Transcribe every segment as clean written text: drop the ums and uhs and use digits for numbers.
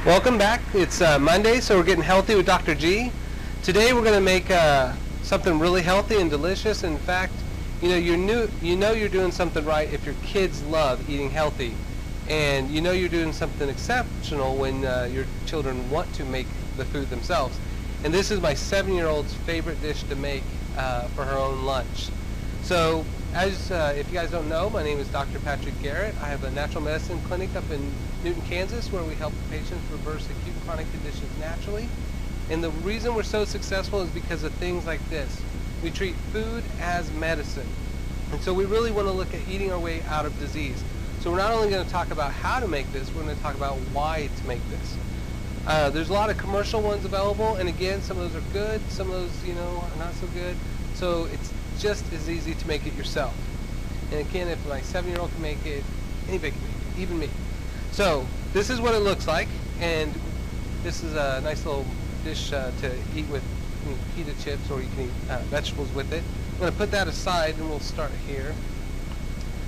Welcome back. It's Monday, so we're getting healthy with Dr. G. Today we're going to make something really healthy and delicious. In fact, you're doing something right if your kids love eating healthy, and you're doing something exceptional when your children want to make the food themselves. And this is my 7-year-old's favorite dish to make for her own lunch. So, if you guys don't know, my name is Dr. Patrick Garrett. I have a natural medicine clinic up in Newton, Kansas, where we help patients reverse acute chronic conditions naturally. And the reason we're so successful is because of things like this. We treat food as medicine. And so we really want to look at eating our way out of disease. So we're not only going to talk about how to make this, we're going to talk about why to make this. There's a lot of commercial ones available, and again, some of those are good, some of those, are not so good. So it's just as easy to make it yourself. And again, if my 7-year-old can make it, anybody can make it, even me. So this is what it looks like, and this is a nice little dish to eat with pita chips, or you can eat vegetables with it. I'm going to put that aside, and we'll start here.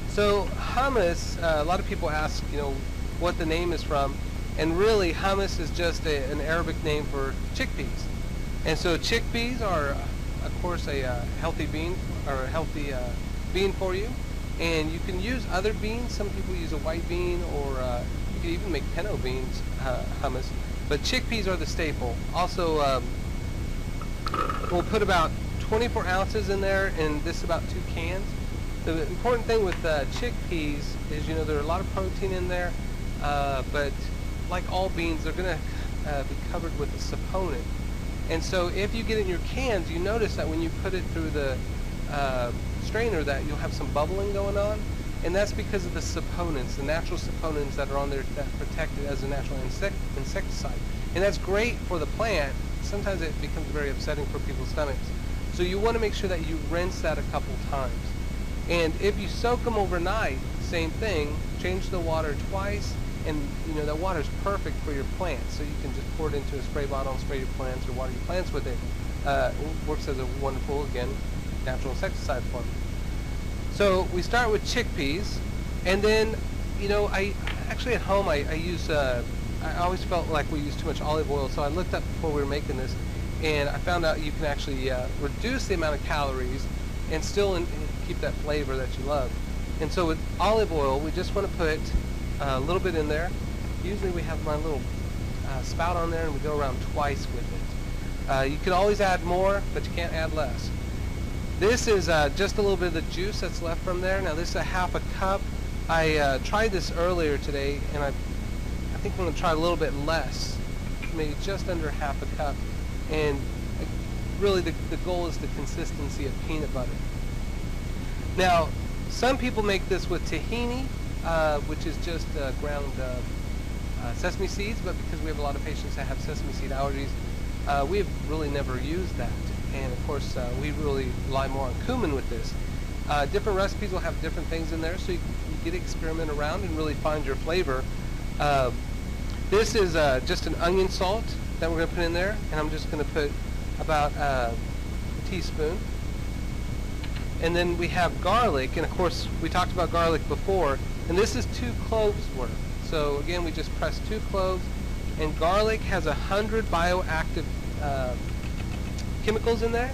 So hummus, a lot of people ask, what the name is from, and really hummus is just an Arabic name for chickpeas. And so chickpeas are, of course, a healthy bean, or a healthy bean for you. And you can use other beans. Some people use a white bean, or you can even make pinto beans hummus. But chickpeas are the staple. Also, we'll put about 24 ounces in there, and this is about 2 cans. The important thing with chickpeas is, there are a lot of protein in there, but like all beans, they're going to be covered with a saponin. And so if you get it in your cans, you notice that when you put it through the strainer that you'll have some bubbling going on, and that's because of the saponins, the natural saponins that are on there that protect it as a natural insecticide. And that's great for the plant. Sometimes it becomes very upsetting for people's stomachs. So you want to make sure that you rinse that a couple times. And if you soak them overnight, same thing, change the water twice, and that water is perfect for your plants. So you can just pour it into a spray bottle and spray your plants or water your plants with it. It works as a wonderful, again, natural insecticide form. So we start with chickpeas, and then, I actually at home I use, I always felt like we use too much olive oil, so I looked up before we were making this, and I found out you can actually reduce the amount of calories and still keep that flavor that you love. And so with olive oil, we just want to put a little bit in there. Usually we have my little spout on there, and we go around twice with it. You can always add more, but you can't add less. This is just a little bit of the juice that's left from there. Now this is a half a cup. I tried this earlier today, and I think I'm going to try a little bit less, maybe just under half a cup. And really the goal is the consistency of peanut butter. Now, some people make this with tahini, which is just ground sesame seeds, but because we have a lot of patients that have sesame seed allergies, we have really never used that. And of course, we really rely more on cumin with this. Different recipes will have different things in there, so you get to experiment around and really find your flavor. This is just an onion salt that we're going to put in there, and I'm just going to put about a teaspoon. And then we have garlic, and of course we talked about garlic before, and this is 2 cloves worth. So again, we just press 2 cloves, and garlic has 100 bioactive chemicals in there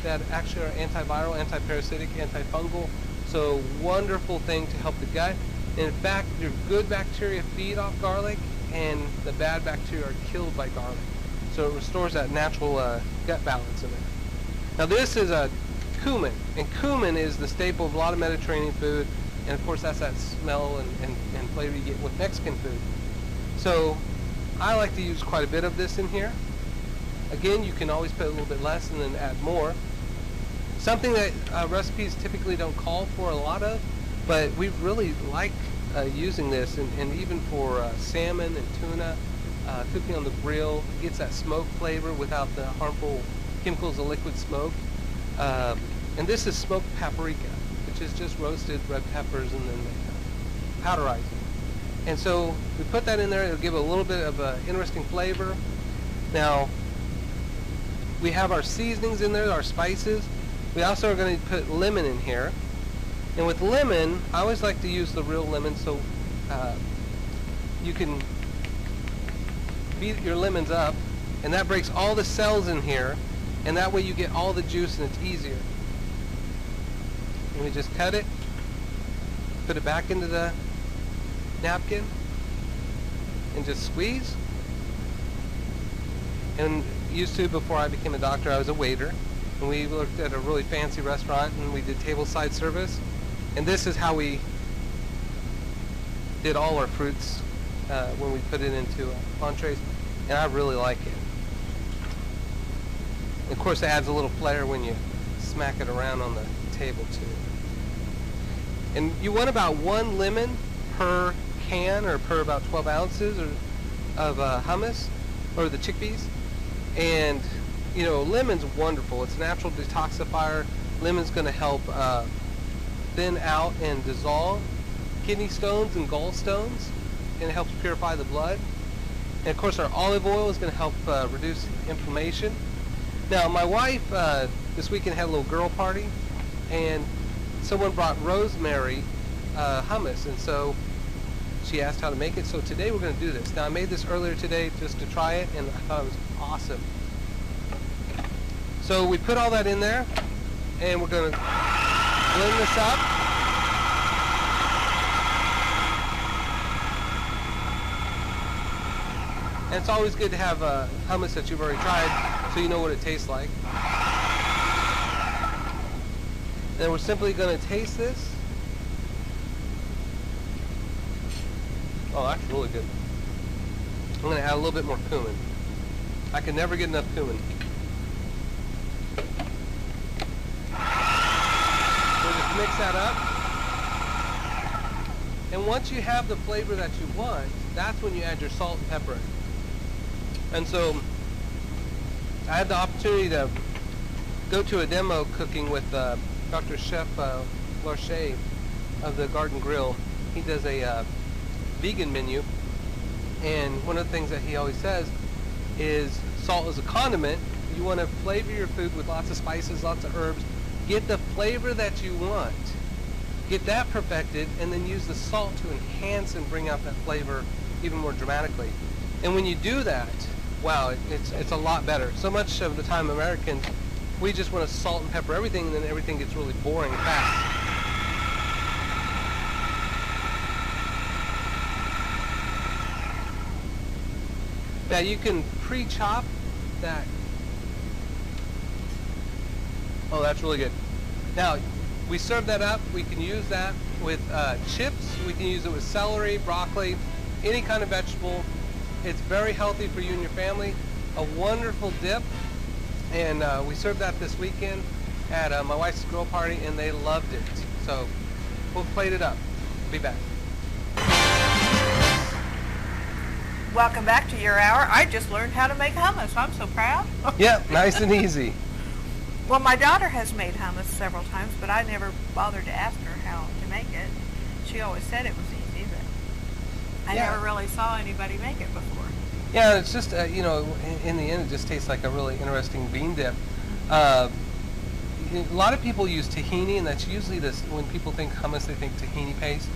that actually are antiviral, antiparasitic, antifungal. So wonderful thing to help the gut. And in fact, your good bacteria feed off garlic, and the bad bacteria are killed by garlic. So it restores that natural gut balance in there. Now this is a cumin, and cumin is the staple of a lot of Mediterranean food, and of course that's that smell and flavor you get with Mexican food. So I like to use quite a bit of this in here. Again, you can always put a little bit less and then add more. Something that recipes typically don't call for a lot of, but we really like using this, and even for salmon and tuna, cooking on the grill, it gets that smoke flavor without the harmful chemicals of liquid smoke. And this is smoked paprika, which is just roasted red peppers and then powderized. And so we put that in there. It'll give a little bit of an interesting flavor. Now, we have our seasonings in there, our spices. We also are going to put lemon in here. And with lemon, I always like to use the real lemon, so you can beat your lemons up, and that breaks all the cells in here, and that way you get all the juice and it's easier. And we just cut it, put it back into the napkin, and just squeeze. And used to, before I became a doctor, I was a waiter, and we worked at a really fancy restaurant, and we did tableside service. And this is how we did all our fruits when we put it into entrees, and I really like it. And of course, it adds a little flair when you smack it around on the table too. And you want about 1 lemon per can, or per about 12 ounces of hummus, or the chickpeas. And you know, lemon's wonderful. It's a natural detoxifier. Lemon's going to help thin out and dissolve kidney stones and gallstones, and it helps purify the blood. And of course, our olive oil is going to help reduce inflammation. Now, my wife this weekend had a little girl party, and someone brought rosemary hummus, and so she asked how to make it. So today we're going to do this. Now, I made this earlier today just to try it, and I thought it was awesome. So we put all that in there, and we're going to blend this up. And it's always good to have hummus that you've already tried, so you know what it tastes like. Then we're simply going to taste this. Oh, that's really good. I'm going to add a little bit more cumin. I can never get enough cumin. We'll just mix that up. And once you have the flavor that you want, that's when you add your salt and pepper. And so I had the opportunity to go to a demo cooking with Dr. Chef Larche of the Garden Grill. He does a vegan menu, and one of the things that he always says is salt is a condiment. You want to flavor your food with lots of spices, lots of herbs. Get the flavor that you want. Get that perfected, and then use the salt to enhance and bring out that flavor even more dramatically. And when you do that, wow, it's a lot better. So much of the time, Americans, we just want to salt and pepper everything, and then everything gets really boring and fast. Now you can pre-chop that. Oh, that's really good. Now, we serve that up. We can use that with chips. We can use it with celery, broccoli, any kind of vegetable. It's very healthy for you and your family. A wonderful dip. And we served that this weekend at my wife's grill party, and they loved it. So we'll plate it up. Be back. Welcome back to your hour. I just learned how to make hummus. I'm so proud. Yep, nice and easy. Well, my daughter has made hummus several times, but I never bothered to ask her how to make it. She always said it was easy, but I never really saw anybody make it before. Yeah, it's just, you know, in the end, it just tastes like a really interesting bean dip. A lot of people use tahini, and that's usually this, when people think hummus, they think tahini paste.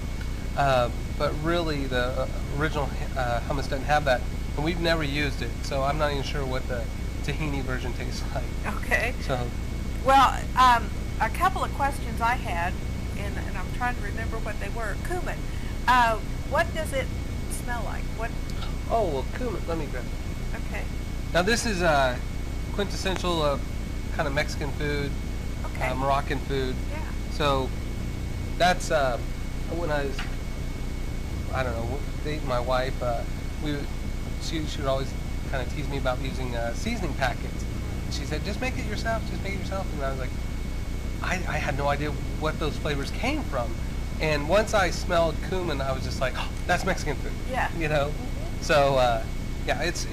But really, the original hummus doesn't have that, and we've never used it, so I'm not even sure what the tahini version tastes like. Okay. So, well, a couple of questions I had, and I'm trying to remember what they were. Cumin. What does it smell like? What? Oh, well, cumin. Let me grab it. Okay. Now, this is quintessential kind of Mexican food, Moroccan food. Yeah. So, that's when I was, I don't know, dating my wife, she would always kind of tease me about using seasoning packets. And she said, just make it yourself, just make it yourself. And I was like, I had no idea what those flavors came from. And once I smelled cumin, I was just like, oh, that's Mexican food. Yeah. You know? Mm-hmm. So, yeah, it's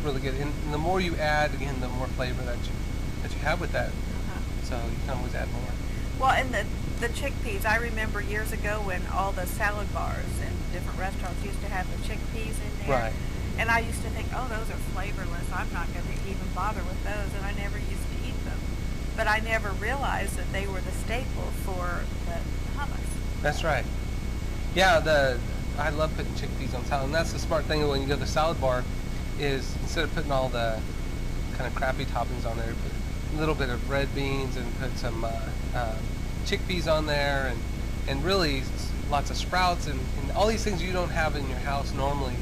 really good. And the more you add, again, the more flavor that you have with that. So you can always add more. Well, and the chickpeas, I remember years ago when all the salad bars and different restaurants used to have the chickpeas in there. Right. And I used to think, oh, those are flavorless. I'm not going to even bother with those, and I never used to eat them. But I never realized that they were the staple for the hummus. That's right. Yeah, I love putting chickpeas on salad, and that's the smart thing when you go to the salad bar. is instead of putting all the kind of crappy toppings on there, put a little bit of red beans and put some chickpeas on there, and really lots of sprouts and all these things you don't have in your house normally.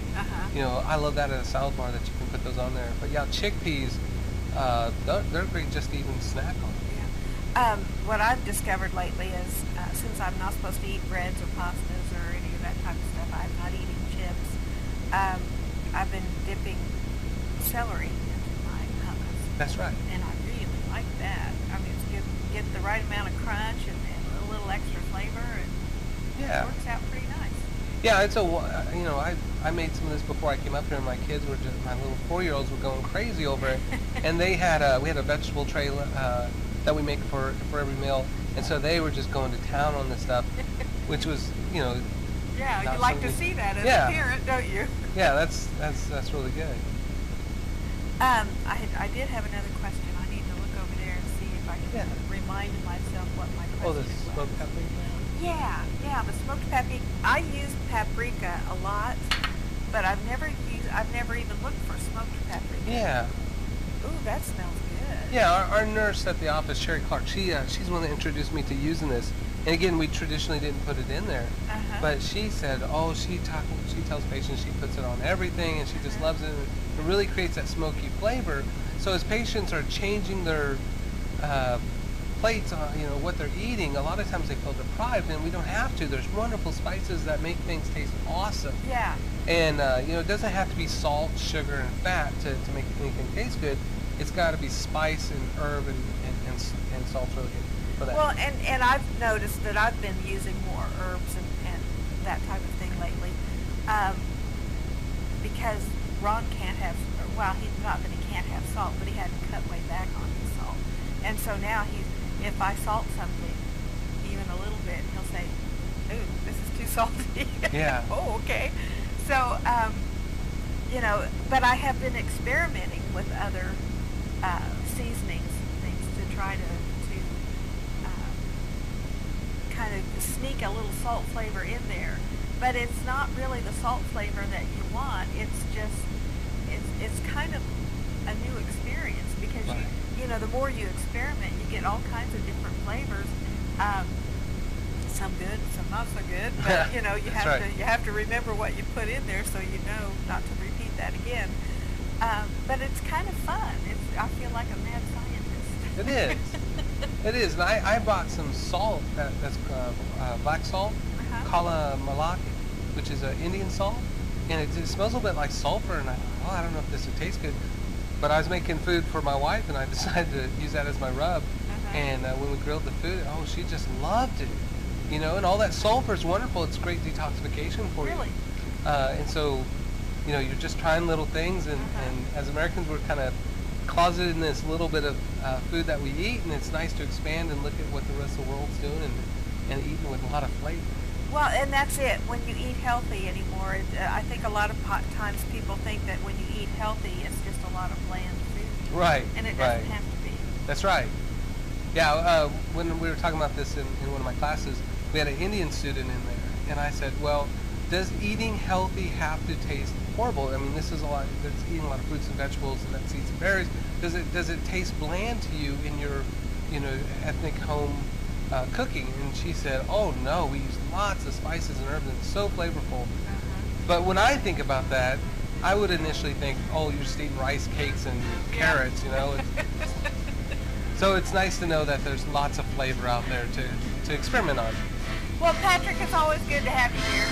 You know, I love that at a salad bar that you can put those on there. But yeah, chickpeas, they're great just to even snack on. Yeah. What I've discovered lately is since I'm not supposed to eat breads or pastas or any of that type of stuff, I'm not eating chips. I've been dipping celery into my hummus. That's right. And I really like that. I mean, it's get the right amount of crunch and a little extra flavor, and yeah, it works out pretty nice. Yeah, it's you know, I made some of this before I came up here, and my kids were just, my little 4-year-olds were going crazy over it, and we had a vegetable tray that we make for every meal, and so they were just going to town on this stuff, which was, you know. Yeah, you like to see that as a parent, don't you? Yeah, that's really good. I did have another question. I need to look over there and see if I can remind myself what my question was. Oh, the smoked paprika? Yeah, the smoked paprika. I use paprika a lot, but I've never even looked for smoked paprika. Yeah. Ooh, that smells good. Yeah, our nurse at the office, Sherry Clark, she's the one that introduced me to using this. And again, we traditionally didn't put it in there, but she said, oh, she tells patients she puts it on everything, and she just loves it. It really creates that smoky flavor. So as patients are changing their plates on, you know, what they're eating, a lot of times they feel deprived, and we don't have to. There's wonderful spices that make things taste awesome. Yeah. And you know, it doesn't have to be salt, sugar, and fat to make anything taste good. It's got to be spice and herb and salt really good. Well, and I've noticed that I've been using more herbs and that type of thing lately, because Ron can't have, well, he's not that he can't have salt, but he had to cut way back on his salt. And so now if I salt something, even a little bit, he'll say, ooh, this is too salty. Yeah. Oh, okay. So, you know, but I have been experimenting with other seasonings, things to try to kind of sneak a little salt flavor in there, but it's not really the salt flavor that you want. It's just it's kind of a new experience because you know, the more you experiment, you get all kinds of different flavors. Some good, some not so good, but you know, you have to remember what you put in there so you know not to repeat that again. But it's kind of fun. I feel like a mad scientist. It is. It is, and I bought some salt that's black salt, Kala Malaki, which is Indian salt, and it smells a little bit like sulfur, and I thought, oh, I don't know if this would taste good. But I was making food for my wife, and I decided to use that as my rub, and when we grilled the food, oh, she just loved it, you know, and all that sulfur is wonderful. It's great detoxification for you. Really? And so, you know, you're just trying little things, and as Americans, we're kind of closeted in this little bit of food that we eat, and it's nice to expand and look at what the rest of the world's doing and eating with a lot of flavor. Well, and that's it. When you eat healthy anymore, I think a lot of times people think that when you eat healthy, it's just a lot of bland food. Right. And it doesn't have to be. That's right. Yeah, when we were talking about this in one of my classes, we had an Indian student in there, and I said, well, does eating healthy have to taste horrible? I mean, this is that's eating a lot of fruits and vegetables and seeds and berries. Does it taste bland to you in your, you know, ethnic home cooking? And she said, oh no, we use lots of spices and herbs, and it's so flavorful. But when I think about that, I would initially think, oh, you're just eating rice cakes and carrots, you know. So it's nice to know that there's lots of flavor out there to experiment on. Well, Patrick, it's always good to have you here.